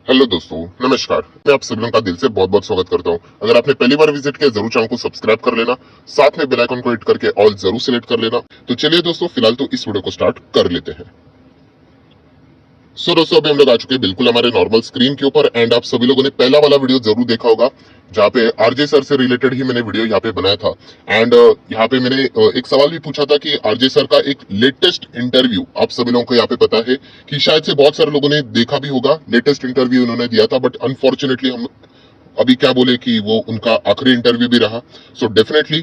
Hello दोस्तों, नमस्कार। मैं आप सभी लोगों का दिल से बहुत बहुत स्वागत करता हूं। अगर आपने पहली बार विजिट किया, जरूर चैनल को सब्सक्राइब कर लेना, साथ में बेल आइकन को हिट करके ऑल जरूर सिलेक्ट कर लेना। तो चलिए दोस्तों, फिलहाल तो इस वीडियो को स्टार्ट कर लेते हैं। दोस्तों, अभी हम लोग आ चुके हैं बिल्कुल हमारे नॉर्मल स्क्रीन के ऊपर। एंड आप सभी लोगों ने पहला वाला वीडियो जरूर देखा होगा, जहाँ पे आरजे सर से रिलेटेड ही मैंने वीडियो यहाँ पे बनाया था। एंड यहाँ पे मैंने एक सवाल भी पूछा था कि आरजे सर का एक लेटेस्ट इंटरव्यू आप सभी लोगों को यहाँ पे पता है कि शायद से बहुत सारे लोगों ने देखा भी होगा। लेटेस्ट इंटरव्यू उन्होंने दिया था, बट अनफॉर्चुनेटली हम अभी क्या बोले कि वो उनका आखिरी इंटरव्यू भी रहा। सो डेफिनेटली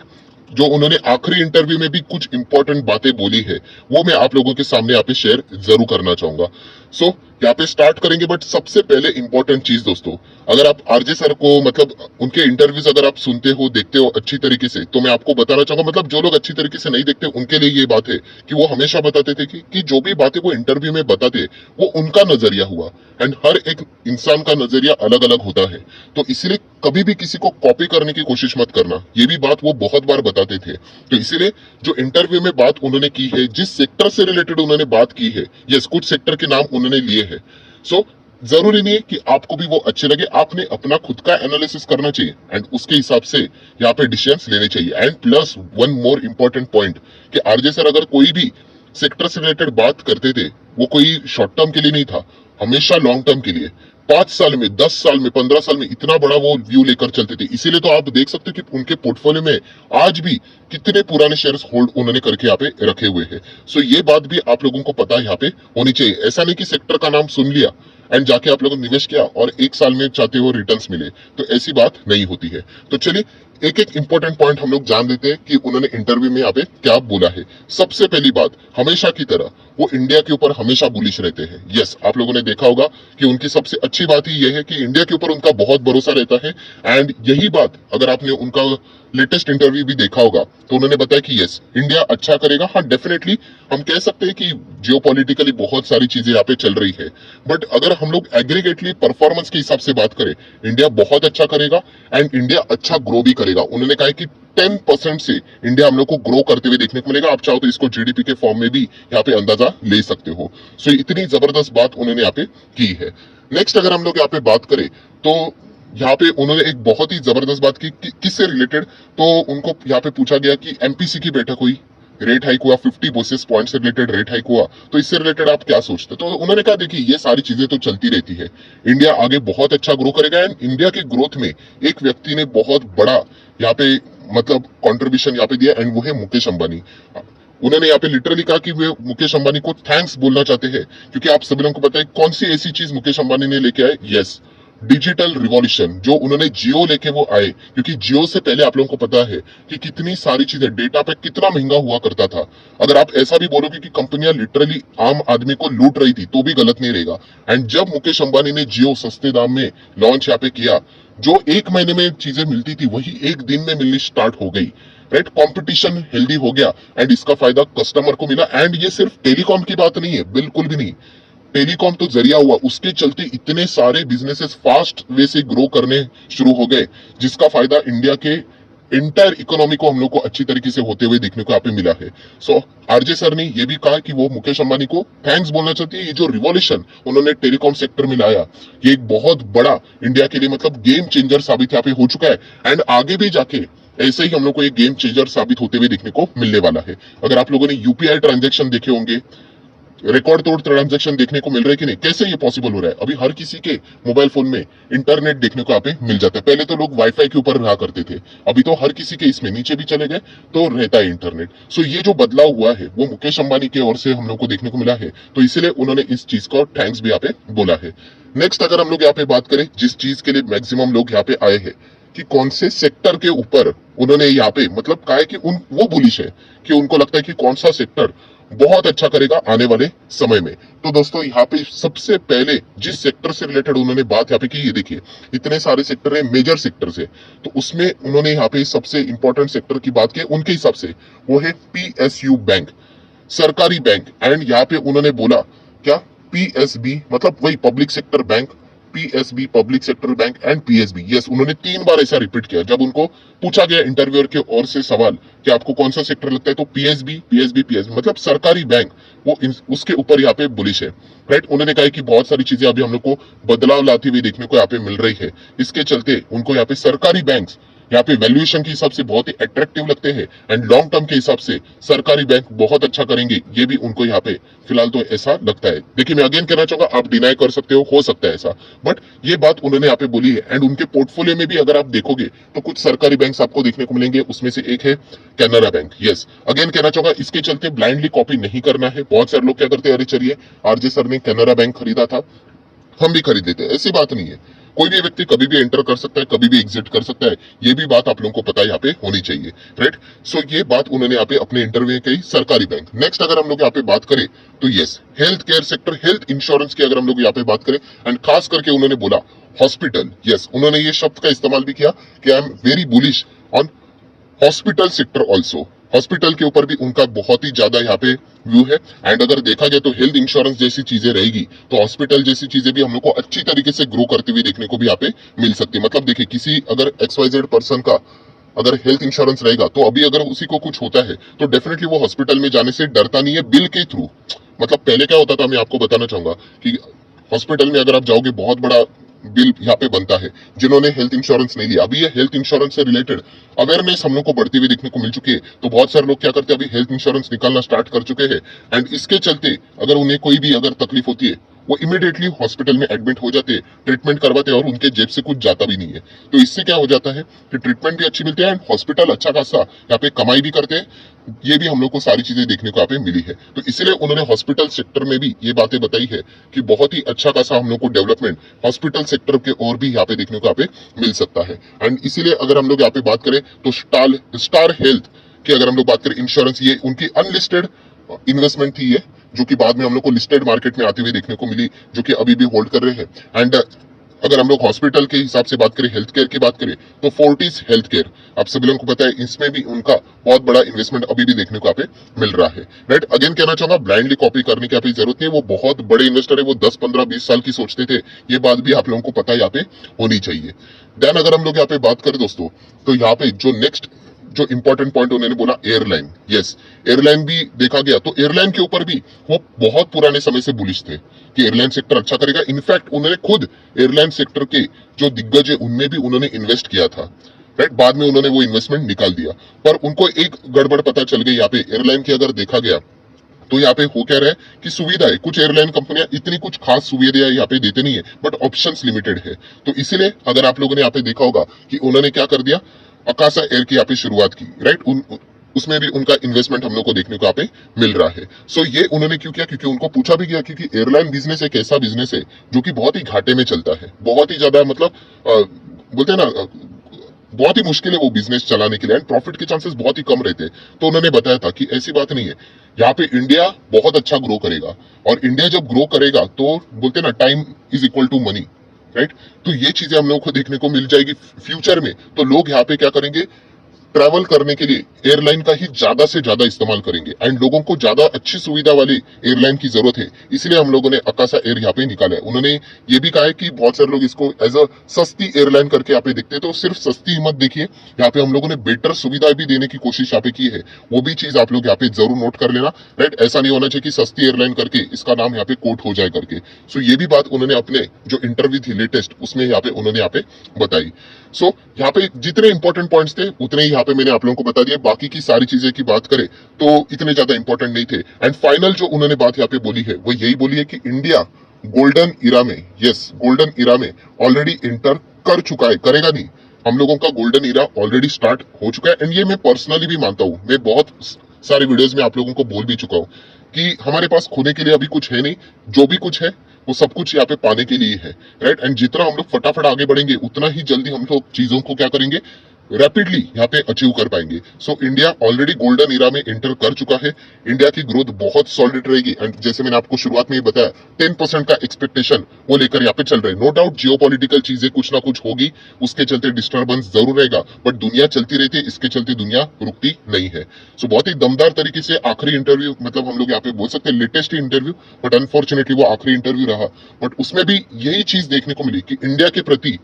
जो उन्होंने आखिरी इंटरव्यू में भी कुछ इंपॉर्टेंट बातें बोली है, वो मैं आप लोगों के सामने यहाँ पे शेयर जरूर करना चाहूंगा। सो यहाँ पे स्टार्ट करेंगे, बट सबसे पहले इंपॉर्टेंट चीज दोस्तों, अगर आप आरजे सर को मतलब उनके इंटरव्यूज अगर आप सुनते हो देखते हो अच्छी तरीके से, तो मैं आपको बताना चाहूंगा, मतलब जो लोग अच्छी तरीके से नहीं देखते उनके लिए ये बात है कि वो हमेशा बताते थे कि जो भी बातें वो इंटरव्यू में बताते वो उनका नजरिया हुआ। एंड हर एक इंसान का नजरिया अलग अलग होता है, तो इसीलिए कभी भी किसी को कॉपी करने की कोशिश मत करना। ये भी बात वो बहुत बार बताते थे। तो इसीलिए जो इंटरव्यू में बात उन्होंने की है, जिस सेक्टर से रिलेटेड उन्होंने बात की है, यस कुछ सेक्टर के नाम उन्होंने लिए हैं। सो जरूरी नहीं है कि आपको भी वो अच्छे लगे, आपने अपना खुद का एनालिसिस करना चाहिए एंड उसके हिसाब से यहाँ पे डिसीजंस लेने चाहिए। And plus one more important point कि आरजे सर अगर कोई भी सेक्टर से रिलेटेड बात करते थे, वो कोई शॉर्ट टर्म के लिए नहीं था, हमेशा लॉन्ग टर्म के लिए। 5 साल में, 10 साल में, 15 साल में इतना बड़ा वो व्यू लेकर चलते थे। इसीलिए तो आप देख सकते हो कि उनके पोर्टफोलियो में आज भी कितने पुराने शेयर्स होल्ड उन्होंने करके यहाँ पे रखे हुए हैं। सो ये बात भी आप लोगों को पता यहाँ पे होनी चाहिए। ऐसा नहीं कि सेक्टर का नाम सुन लिया एंड जाके आप लोगों ने निवेश किया और 1 साल में चाहते हो रिटर्न्स मिले, तो ऐसी बात नहीं होती है। तो चलिए एक एक इंपॉर्टेंट पॉइंट हम लोग जान लेते हैं कि उन्होंने इंटरव्यू में यहाँ पे क्या बोला है। सबसे पहली बात, हमेशा की तरह वो इंडिया के ऊपर हमेशा बुलिश रहते हैं। यस, आप लोगों ने देखा होगा कि उनकी सबसे अच्छी बात ही यह है कि इंडिया के ऊपर उनका बहुत भरोसा रहता है। एंड यही बात अगर आपने उनका लेटेस्ट इंटरव्यू भी देखा होगा, तो उन्होंने बताया कि यस इंडिया अच्छा करेगा। हाँ डेफिनेटली हम कह सकते हैं कि जियोपॉलिटिकली बहुत सारी चीजें यहाँ पे चल रही है, बट अगर हम लोग एग्रीगेटली परफॉर्मेंस के हिसाब से बात करें, इंडिया बहुत अच्छा करेगा एंड इंडिया अच्छा ग्रो भी करेगा। उन्होंने कहा कि 10% से इंडिया हम लोग को ग्रो करते हुए देखने को मिलेगा। आप चाहो तो इसको जीडीपी के फॉर्म में भी यहाँ पे अंदाजा ले सकते हो। सो इतनी जबरदस्त बात उन्होंने यहाँ पे की है। नेक्स्ट अगर हम लोग यहाँ पे बात करें, तो यहाँ पे उन्होंने एक बहुत ही जबरदस्त बात की किससे रिलेटेड, तो उनको यहाँ पे पूछा गया कि एमपीसी की बैठक हुई, रेट हाइक हुआ, 50 बेसिस पॉइंट से रिलेटेड रेट हाइक हुआ, तो इससे रिलेटेड आप क्या सोचते? तो उन्होंने कहा देखिए ये सारी चीजें तो चलती रहती है, इंडिया आगे बहुत अच्छा ग्रो करेगा। एंड इंडिया के ग्रोथ में एक व्यक्ति ने बहुत बड़ा यहाँ पे मतलब कॉन्ट्रीब्यूशन यहाँ पे दिया, एंड वो है मुकेश अंबानी। उन्होंने यहाँ पे लिटरली कहा कि वे मुकेश अंबानी को थैंक्स बोलना चाहते हैं, क्योंकि आप सभी लोगों को पता है कौन सी ऐसी चीज मुकेश अंबानी ने लेके आए। यस, डिजिटल रिवॉल्यूशन, जो उन्होंने जियो लेके वो आए, क्योंकि जियो से पहले आप लोगों को पता है कि कितनी सारी चीजें, डेटा पे कितना महंगा हुआ करता था। अगर आप ऐसा भी बोलोगे कि कंपनियां लिटरली आम आदमी को लूट रही थी, तो भी गलत नहीं रहेगा। एंड जब मुकेश अंबानी ने जियो सस्ते दाम में लॉन्च यहाँ पे किया, जो 1 महीने में चीजें मिलती थी वही 1 दिन में मिलनी स्टार्ट हो गई। राइट, कंपटीशन हेल्दी हो गया एंड इसका फायदा कस्टमर को मिला। एंड ये सिर्फ टेलीकॉम की बात नहीं है, बिल्कुल भी नहीं। टेलीकॉम तो जरिया हुआ, उसके चलते इतने सारे बिजनेसेस फास्ट वे से ग्रो करने शुरू हो गए, जिसका फायदा इंडिया के इंटायर इकोनॉमी को हम लोग को अच्छी तरीके से होते हुए देखने को यहाँ पे मिला है। सो आरजे सर ने ये भी कहा कि वो मुकेश अंबानी को थैंक्स बोलना चाहती है। ये जो रिवॉल्यूशन उन्होंने टेलीकॉम सेक्टर में लाया, ये एक बहुत बड़ा इंडिया के लिए मतलब गेम चेंजर साबित यहाँ पे हो चुका है। एंड आगे भी जाके ऐसे ही हम लोग को एक गेम चेंजर साबित होते हुए देखने को मिलने वाला है। अगर आप लोगों ने यूपीआई ट्रांजेक्शन देखे होंगे, रिकॉर्ड तोड़ ट्रांजैक्शन देखने को मिल रहे कि नहीं, कैसे ये पॉसिबल हो रहा है? अभी हर किसी के मोबाइल फोन में इंटरनेट देखने को यहाँ पे मिल जाता है। पहले तो लोग वाईफाई के ऊपर रहा करते थे, अभी तो हर किसी के इसमें नीचे भी चले गए तो रहता है इंटरनेट। सो ये जो बदलाव हुआ है वो मुकेश अंबानी की ओर से हम लोग को देखने को मिला है, तो इसलिए उन्होंने इस चीज का थैंक्स भी यहाँ पे बोला है। नेक्स्ट अगर हम लोग यहाँ पे बात करें, जिस चीज के लिए मैक्सिमम लोग यहाँ पे आए हैं कि कौन से सेक्टर के ऊपर उन्होंने यहाँ पे मतलब कहा है कि वो बुलिश है, कि उनको लगता है कि कौन सा सेक्टर बहुत अच्छा करेगा आने वाले समय में। तो दोस्तों यहाँ पे सबसे पहले जिस सेक्टर से रिलेटेड उन्होंने बात यहाँ पे की, ये देखिए इतने सारे सेक्टर है, मेजर सेक्टर है, तो उसमें उन्होंने यहाँ पे सबसे इंपॉर्टेंट सेक्टर की बात की उनके हिसाब से, वो है पीएसयू बैंक, सरकारी बैंक। एंड यहाँ पे उन्होंने बोला क्या, पीएसबी मतलब वही public sector bank, PSB public sector bank and PSB. Yes, उन्होंने 3 बार ऐसा रिपीट किया। जब उनको पूछा गया इंटरव्यूअर के ओर से सवाल कि आपको कौन सा सेक्टर लगता है, तो पीएसबी पीएसबी पीएसबी मतलब सरकारी बैंक, वो उसके ऊपर यहाँ पे बुलिश है। राइट, उन्होंने कहा कि बहुत सारी चीजें अभी हम लोग को बदलाव लाती हुई देखने को यहाँ पे मिल रही है। इसके चलते उनको यहाँ पे सरकारी बैंक यहाँ पे वैल्यूएशन के हिसाब से बहुत ही अट्रैक्टिव लगते हैं एंड लॉन्ग टर्म के हिसाब से सरकारी बैंक बहुत अच्छा करेंगे, ये भी उनको यहाँ पे फिलहाल तो ऐसा लगता है। देखिए, मैं अगेन कहना चाहूंगा, आप डिनाई कर सकते हो सकता है ऐसा, बट ये बात उन्होंने यहाँ पे बोली है। एंड उनके पोर्टफोलियो में भी अगर आप देखोगे तो कुछ सरकारी बैंक आपको देखने को मिलेंगे, उसमें से एक है कैनरा बैंक। यस, अगेन कहना चाहूंगा, इसके चलते ब्लाइंडली कॉपी नहीं करना है। बहुत सारे लोग क्या करते हैं, अरे चलिए आरजे सर ने कैनरा बैंक खरीदा था, हम भी खरीद लेते हैं। ऐसी बात नहीं है, कोई भी व्यक्ति कभी भी एंटर कर सकता है, कभी भी एग्जिट कर सकता है। ये भी बात आप लोगों को पता यहाँ पे होनी चाहिए। राइट, सो ये बात उन्होंने यहाँ पे अपने इंटरव्यू कही, सरकारी बैंक। नेक्स्ट अगर हम लोग यहाँ पे बात करें तो yes, health care sector, health insurance की अगर हम लोग यहाँ पे बात करें, एंड खास करके उन्होंने बोला हॉस्पिटल। यस, उन्होंने ये शब्द का इस्तेमाल भी किया कि I am very bullish on hospital sector also. Hospital के ऊपर भी उनका बहुत ही ज्यादा यहाँ पे व्यू है। एंड अगर देखा जाए तो हेल्थ इंश्योरेंस जैसी चीजें रहेगी तो हॉस्पिटल जैसी चीजें भी हम लोग को अच्छी तरीके से ग्रो करते हुए देखने को भी यहाँ पे मिल सकती है। मतलब देखिए, किसी अगर XYZ पर्सन का अगर हेल्थ इंश्योरेंस रहेगा तो अभी अगर उसी को कुछ होता है तो डेफिनेटली वो हॉस्पिटल में जाने से डरता नहीं है बिल के थ्रू। मतलब पहले क्या होता था, मैं आपको बताना चाहूंगा कि हॉस्पिटल में अगर आप जाओगे बहुत बड़ा बिल यहाँ पे बनता है जिन्होंने हेल्थ इंश्योरेंस नहीं लिया। अभी ये हेल्थ इंश्योरेंस से रिलेटेड अवेयरनेस हम लोग को बढ़ती हुई देखने को मिल चुकी है, तो बहुत सारे लोग क्या करते हैं, अभी हेल्थ इंश्योरेंस निकालना स्टार्ट कर चुके हैं। एंड इसके चलते अगर उन्हें कोई भी अगर तकलीफ होती है, वो इमीडिएटली हॉस्पिटल में एडमिट हो जाते हैं, ट्रीटमेंट करवाते हैं और उनके जेब से कुछ जाता भी नहीं है। तो इससे क्या हो जाता है कि ट्रीटमेंट भी अच्छी मिलती है एंड हॉस्पिटल अच्छा खासा यहाँ पे कमाई भी करते हैं। ये भी हम लोग को सारी चीजें देखने को यहाँ पे मिली है। तो इसीलिए उन्होंने हॉस्पिटल सेक्टर में भी ये बातें बताई है कि बहुत ही अच्छा खासा हम लोग को डेवलपमेंट हॉस्पिटल सेक्टर के और भी यहाँ पे देखने को यहाँ पे मिल सकता है। एंड इसीलिए अगर हम लोग यहाँ पे बात करें तो स्टार हेल्थ की अगर हम लोग बात करें इंश्योरेंस, ये उनकी अनलिस्टेड इन्वेस्टमेंट थी, ये जो कि बाद में हम लोग को लिस्टेड मार्केट में आते हुए देखने को मिली, जो कि अभी भी होल्ड कर रहे हैं। एंड अगर हम लोग हॉस्पिटल के हिसाब से बात करें, हेल्थ केयर की बात करें, तो फोर्टिस हेल्थ केयर, आप सभी लोगों को पता है, इसमें भी उनका बहुत बड़ा इन्वेस्टमेंट अभी भी देखने को यहाँ पे मिल रहा है। राइट, अगेन कहना चाहूंगा, ब्लाइंडली कॉपी करने की यहाँ पे जरूरत नहीं है। वो बहुत बड़े इन्वेस्टर है, वो 10, 15, 20 साल की सोचते थे, ये बात भी आप लोगों को पता यहाँ पे होनी चाहिए। देन अगर हम लोग यहाँ पे बात करें दोस्तों, तो यहाँ पे जो नेक्स्ट जो इंपॉर्टेंट पॉइंट उन्होंने बोला, एयरलाइन। यस, एयरलाइन भी देखा गया तो एयरलाइन के ऊपर भी वो बहुत पुराने समय से बुलिश थे कि एयरलाइन सेक्टर अच्छा करेगा। इनफैक्ट उन्होंने खुद एयरलाइन सेक्टर के जो दिग्गज है उनमें भी उन्होंने इन्वेस्ट किया था। राइट, बाद में उन्होंने वो इन्वेस्टमेंट निकाल दिया, पर उनको एक गड़बड़ पता चल गई यहाँ पे एयरलाइन की। अगर देखा गया तो यहाँ पे हो क्या रहा है कि सुविधा है, कुछ एयरलाइन कंपनियां इतनी कुछ खास सुविधा यहाँ पे देते नहीं है, बट ऑप्शंस लिमिटेड है। तो इसीलिए अगर आप लोगों ने यहाँ पे देखा होगा कि उन्होंने क्या कर दिया, अकासा एयर की यहाँ पे शुरुआत की। राइट, उसमें भी उनका इन्वेस्टमेंट हम लोग को देखने को यहाँ पे मिल रहा है। सो ये उन्होंने क्यों किया, क्योंकि उनको पूछा भी गया, क्योंकि एयरलाइन बिजनेस एक ऐसा बिजनेस है जो कि बहुत ही घाटे में चलता है, बहुत ही ज्यादा, मतलब बोलते हैं ना, बहुत ही मुश्किल है वो बिजनेस चलाने के लिए एंड प्रॉफिट के चांसेस बहुत ही कम रहते हैं। तो उन्होंने बताया था कि ऐसी बात नहीं है, यहाँ पे इंडिया बहुत अच्छा ग्रो करेगा, और इंडिया जब ग्रो करेगा तो बोलते हैं ना, time is equal to money. Right, तो ये चीजें हम लोगों को देखने को मिल जाएगी फ्यूचर में। तो लोग यहाँ पे क्या करेंगे, ट्रैवल करने के लिए एयरलाइन का ही ज्यादा से ज्यादा इस्तेमाल करेंगे एंड लोगों को ज्यादा अच्छी सुविधा वाली एयरलाइन की जरूरत है, इसलिए हम लोगों ने अकासा एयर यहाँ पे निकाला है। उन्होंने ये भी कहा है कि बहुत सारे लोग इसको एज अ सस्ती एयरलाइन करके यहाँ पे देखते हैं, तो सिर्फ सस्ती मत देखिए, यहाँ पे हम लोगों ने बेटर सुविधा भी देने की कोशिश यहाँ पे की है। वो भी चीज आप लोग यहाँ पे जरूर नोट कर लेना। राइट, ऐसा नहीं होना चाहिए कि सस्ती एयरलाइन करके इसका नाम यहाँ पे कोट हो जाए करके। सो ये भी बात उन्होंने अपने जो इंटरव्यू थी लेटेस्ट, उसमें यहाँ पे उन्होंने यहाँ पे बताई। सो यहाँ पे जितने इंपॉर्टेंट पॉइंट्स थे उतने ही यहाँ पे मैंने आप लोगों को बता दिया। बाकी की सारी चीजें की बात करें तो इतने ज्यादा इंपॉर्टेंट नहीं थे। एंड फाइनल जो उन्होंने बात यहाँ पे बोली है वो यही बोली है कि इंडिया गोल्डन इरा में, यस, गोल्डन इरा में ऑलरेडी इंटर कर चुका है, करेगा नहीं, हम लोगों का गोल्डन इरा ऑलरेडी स्टार्ट हो चुका है। एंड ये मैं पर्सनली भी मानता हूँ, मैं बहुत सारे वीडियोज में आप लोगों को बोल भी चुका हूँ कि हमारे पास खोने के लिए अभी कुछ है नहीं, जो भी कुछ है वो सब कुछ यहाँ पे पाने के लिए है। राइट, एंड जितना हम लोग फटाफट आगे बढ़ेंगे उतना ही जल्दी हम लोग चीजों को क्या करेंगे, रैपिडली यहाँ पे अचीव कर पाएंगे। So India already golden era में एंटर कर चुका है। इंडिया की ग्रोथ बहुत सॉलिड रहेगी एंड जैसे मैंने आपको शुरुआत में ही बताया 10% का एक्सपेक्टेशन वो लेकर यहाँ पे चल रहे हैं। नो डाउट जियोपॉलिटिकल चीजें कुछ ना कुछ होगी, उसके चलते डिस्टर्बेंस जरूर रहेगा, बट दुनिया चलती रहती है, इसके चलते दुनिया रुकती नहीं है। सो बहुत ही दमदार तरीके से आखिरी इंटरव्यू, मतलब हम लोग यहाँ पे बोल सकते हैं लेटेस्ट इंटरव्यू, बट अनफॉर्चुनेटली वो आखिरी इंटरव्यू रहा। बट उसमें भी यही चीज देखने को मिली कि इंडिया के प्रति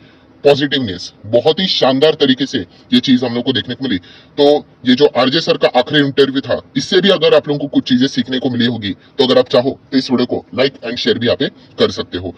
पॉजिटिवनेस, बहुत ही शानदार तरीके से ये चीज हम लोग को देखने को मिली। तो ये जो आरजे सर का आखिरी इंटरव्यू था, इससे भी अगर आप लोगों को कुछ चीजें सीखने को मिली होगी, तो अगर आप चाहो तो इस वीडियो को लाइक एंड शेयर भी यहाँ पे कर सकते हो।